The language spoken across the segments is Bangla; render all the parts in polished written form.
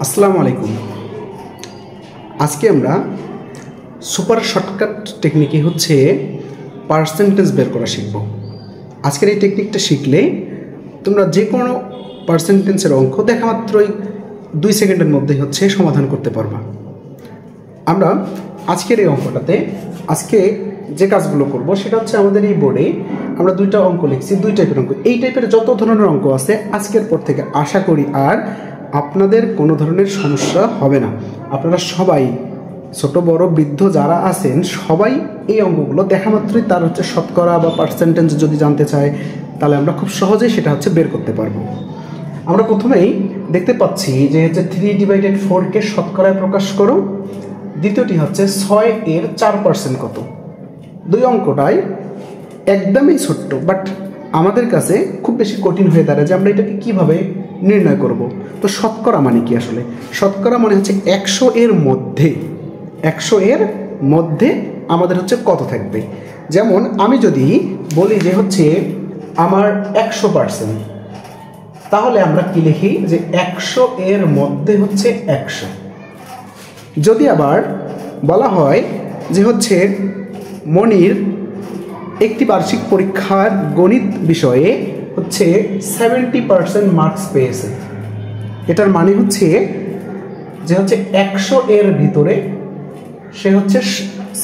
আসসালামু আলাইকুম। আজকে আমরা সুপার শর্টকাট টেকনিকে পার্সেন্টেজ বের করা শিখব। আজকের এই টেকনিকটা শিখলে তোমরা যে কোনো পার্সেন্টেজের অঙ্ক দেখা মাত্রই 2 সেকেন্ডের মধ্যে সমাধান করতে পারবা। আমরা আজকের এই অঙ্কটাতে আজকে যে কাজগুলো করব সেটা আমাদের এই বোর্ডে আমরা 2টা অঙ্ক লিখছি, 2 টাইপের অঙ্ক। এই টাইপের যত ধরনের অঙ্ক আছে আজকের পর থেকে আশা করি আর আপনাদের কোনো ধরনের সমস্যা হবে না। আপনারা সবাই ছোট বড় বৃদ্ধ যারা আছেন সবাই এই অঙ্কগুলো দেখা মাত্রই তার শতকরা বা পার্সেন্টেজ যদি জানতে চায় তাহলে আমরা খুব সহজেই সেটা বের করতে পারবো। আমরা প্রথমেই দেখতে পাচ্ছি যে 3/4কে শতকরায় প্রকাশ করো। দ্বিতীয়টি 6 এর 4% কত। দুই অঙ্কটাই একদমই ছোট্ট, বাট আমাদের কাছে খুব বেশি কঠিন হয়ে দাঁড়ায় যে আমরা এটাকে কিভাবে নির্ণয় করব। তো শতকরা মানে কি? আসলে শতকরা মানে 100 এর মধ্যে, 100 এর মধ্যে আমাদের কত থাকবে। যেমন আমি যদি বলি যে আমার 100%, তাহলে আমরা কি লিখি যে 100 এর মধ্যে 100। যদি আবার বলা হয় যে মনির একটি বার্ষিক পরীক্ষার গণিত বিষয়ে 70% মার্কস পেয়েছে, এটার মানে যে 100 এর ভিতরে সে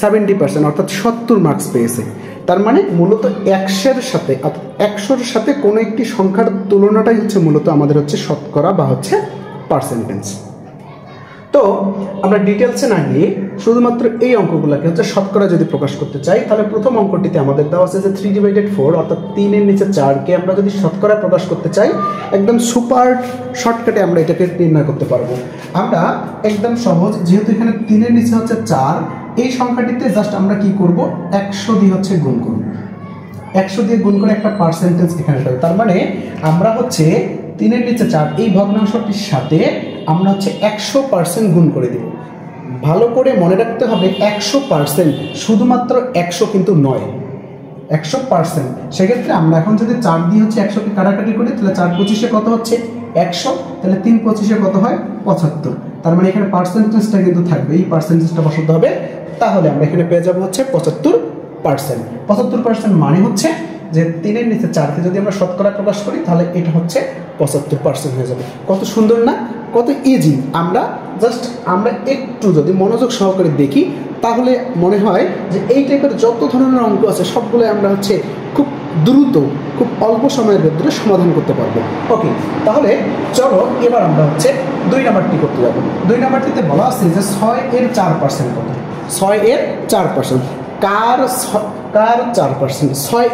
70% অর্থাৎ 70 মার্কস পেয়েছে। তার মানে মূলত 100-র সাথে কোনো একটি সংখ্যার তুলনাটাই মূলত আমাদের শতকরা বা পার্সেন্টেজ। তো আমরা ডিটেলসে না গিয়ে শুধুমাত্র এই অঙ্কগুলোকে শতকরা যদি প্রকাশ করতে চাই তাহলে প্রথম অঙ্কটিতে আমাদের দেওয়া আছে যে 3/4 অর্থাৎ 3 এর নিচে 4কে আমরা যদি শতকরা প্রকাশ করতে চাই একদম সুপার শর্টকাটে আমরা এটাকে নির্ণয় করতে পারবো। আমরা একদম সহজ, যেহেতু এখানে 3 এর নিচে 4, এই সংখ্যাটিতে জাস্ট আমরা কি করব 100 দিয়ে গুণ করব। 100 দিয়ে গুণ করে একটা পার্সেন্টেজ এখানে পাবো। তার মানে আমরা 3 এর নিচে 4 এই ভগ্নাংশটির সাথে আমরা 100% গুণ করে দেব। ভালো করে মনে রাখতে হবে 100%, শুধুমাত্র 100 কিন্তু নয়, 100%। সেক্ষেত্রে আমরা এখন যদি 4 দিয়ে 100কে কাটাকাটি করি তাহলে 4×25 কত 100, তাহলে 3×25 কত হয় 75। তার মানে এখানে পার্সেন্টেজটা কিন্তু থাকবে, এই পার্সেন্টেজটা বসাতে হবে। তাহলে আমরা এখানে পেয়ে যাবো 75%। 75% মানে যে 3 এর নিচে 4কে যদি আমরা শতকরা প্রকাশ করি তাহলে এটা 75% হয়ে যাবে। কত সুন্দর না, কত ইজি। আমরা একটু যদি মনোযোগ সহকারে দেখি তাহলে মনে হয় যে এই টাইপের যত ধরনের অঙ্ক আছে সবগুলো আমরা খুব দ্রুত, খুব অল্প সময়ের ভেতরে সমাধান করতে পারবো। ওকে, তাহলে চলো এবার আমরা 2 নাম্বারটি করতে যাবো। 2 নাম্বারটিতে বলা আছে যে 6 এর 4% কত। 6 এর 4%, কার 4%? 6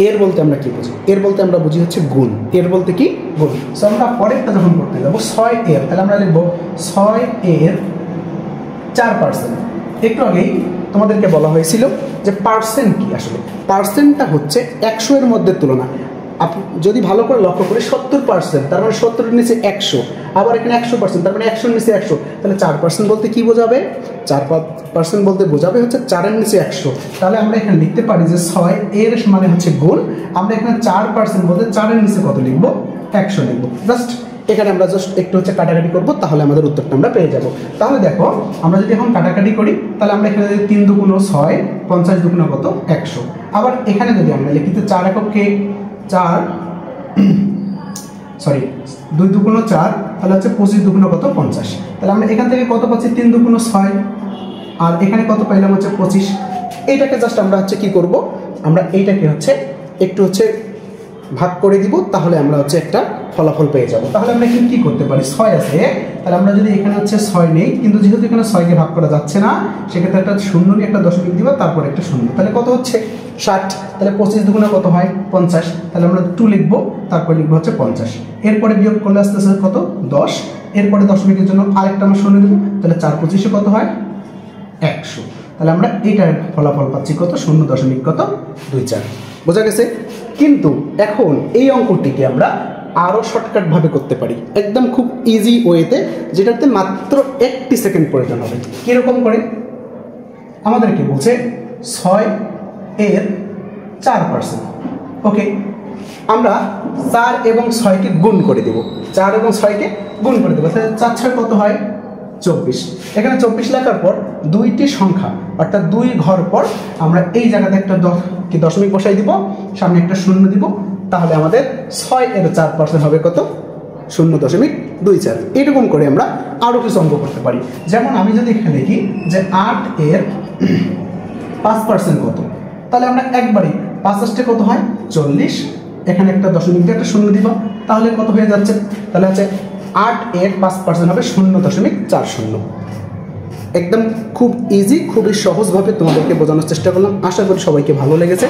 এর বলতে আমরা কি বুঝি? এর বলতে আমরা বুঝি গুণ। এর বলতে কি? গুণ। সো আমরা পরেরটা যখন করতে যাবো 6 এর, তাহলে আমরা লিখবো 6 এর 4%। একটু আগেই তোমাদেরকে বলা হয়েছিল যে পার্সেন্ট কি। আসলে পার্সেন্টটা 100 এর মধ্যে তুলনা। আপনি যদি ভালো করে লক্ষ্য করি 70%, তার মানে 70 এর নিচে 100, আবার এখানে 100%, তার মানে 100 এর নিচে 100। তাহলে 4% বলতে কি বোঝাবে? 4% বলতে বোঝাবে 4 এর নিচে 100। তাহলে আমরা এখানে লিখতে পারি যে 6 এর মানে গুণ। আমরা এখানে 4% বলতে 4 এর নিচে কত লিখবো? 100 লিখবো। জাস্ট এখানে আমরা একটু কাটাকাটি করবো, তাহলে আমাদের উত্তরটা আমরা পেয়ে যাব। তাহলে দেখো আমরা যদি এখন কাটাকাটি করি তাহলে আমরা এখানে 3 দুগুণ 6, 50 দুগুণ কত 100। আবার এখানে যদি আমরা লিখি 4 এককে 4, সরি 2 দুগুণ 4, তাহলে 25 দুগুণ কত 50। তাহলে আমরা এখান থেকে কত পাচ্ছি? 3 দুগুণ 6, আর এখানে কত পাইলাম 25। এইটাকে জাস্ট আমরা কি করব? আমরা এইটাকে একটু ভাগ করে দিব, তাহলে আমরা একটা ফলাফল পেয়ে যাব। তাহলে আমরা এখানে কি করতে পারি? 6 আছে, তাহলে আমরা যদি এখানে 6 নেই, কিন্তু যেহেতু এখানে 6কে ভাগ করা যাচ্ছে না সেক্ষেত্রে একটা শূন্য নিয়ে একটা দশমিক দিবা, তারপর একটা শূন্য। তাহলে কত 60। তাহলে 25 দুগুণে কত হয় 50। তাহলে আমরা 2 লিখবো, তারপর লিখবো 50। এরপরে বিয়োগ করলে আসতে কত 10। এরপরে দশমিকের জন্য আরেকটা আমরা শূন্য দেবো, তাহলে 4×25 কত হয় 100। তাহলে আমরা এইটার ফলাফল পাচ্ছি কত 0.24। বোঝা গেছে? কিন্তু এখন এই অঙ্কটিকে আমরা আরো শর্টকাট ভাবে করতে পারি, একদম খুব ইজি ওয়েতে, যেটাতে মাত্র 1 সেকেন্ড প্রয়োজন হবে। কিরকম করে? আমাদেরকে বলছে 6 এর 4%। ওকে, আমরা 4 এবং 6কে গুণ করে দেব, 4 এবং 6কে গুণ করে দেবো, তাহলে 4 6 কত হয় 24। এখানে 24 লেখার পর দুইটি সংখ্যা অর্থাৎ 2 ঘর পর আমরা এই জায়গাতে একটা দশমিক বসাই দিব, সামনে একটা শূন্য দিব, তাহলে আমাদের 6 এর 4% হবে কত 0.24। এরকম করে আমরা আরও কিছু অঙ্ক করতে পারি। যেমন আমি যদি এখানে লিখি যে 8 এর 5% কত, তাহলে আমরা একবারই 5 কত হয় 40, এখানে একটা দশমিক দিয়ে একটা শূন্য দিব, তাহলে কত হয়ে যাচ্ছে, তাহলে আছে 8 এর 5% হবে 0.40। একদম খুব ইজি, খুবই সহজভাবে তোমাদেরকে বোঝানোর চেষ্টা করলাম। আশা করি সবাইকে ভালো লেগেছে।